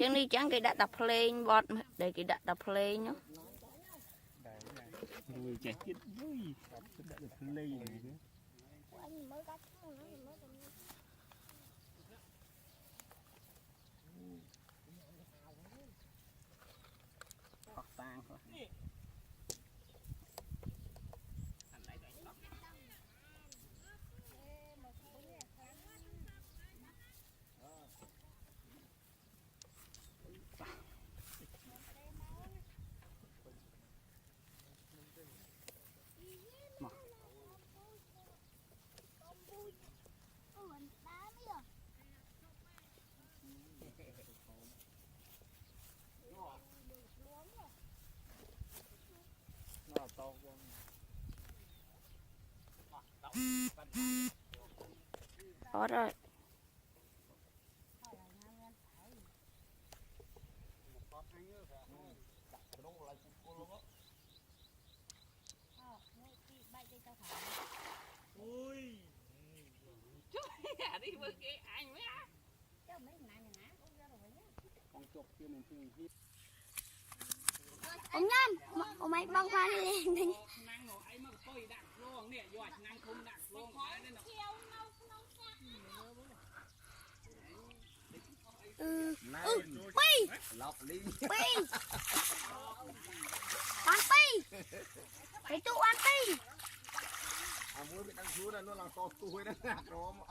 tiếng đi chẳng cái đã đập lên bọt để cái đã đập lên nhá người trẻ tiết vui đã được lên tang thôi. Có rồi. Ui. Đi với cái anh mấy á. Con chụp kia mình thì hít. Ông Nhân, ông mày băng qua đi lên. Năng ngồi ấy mà coi đặt luôn nè, giỏi năng không đặt luôn. Pi. Lọc ly. Pi. Ăn pi. Phải tụ ăn pi. Muối bị đang xuống đây nó làm to tôi đó ngạt đó mà.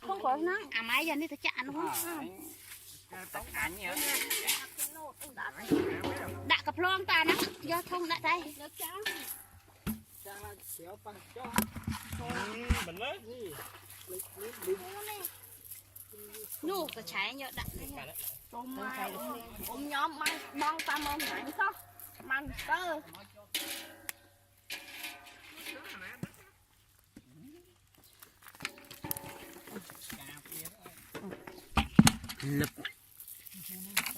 Không có nó. À máy giờ đi tôi chặn đúng không? Tóc ảnh nhớ. Đã cặp loang ta nó do thông đã đây. Mình mới. Nụ cái trái nhớ đặng này. Ông nhóm mang bong ta mong hẳn có. Mang cơ. Lực.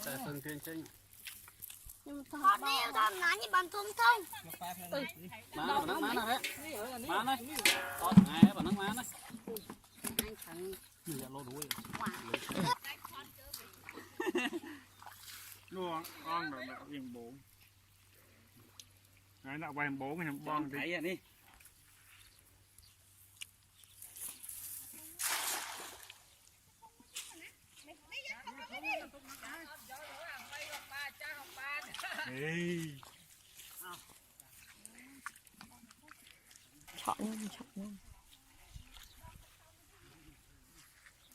Tại phần trên trên. Họ đi tao nói như bàn tôm thông. Má nào đấy. Má này. Con này bà nó má này. Anh thằng Mình lô đuôi. Luôn con rồi đạo viên 4 đấy đạo vài 4 này bon Thấy vậy đi. Chọn luôn.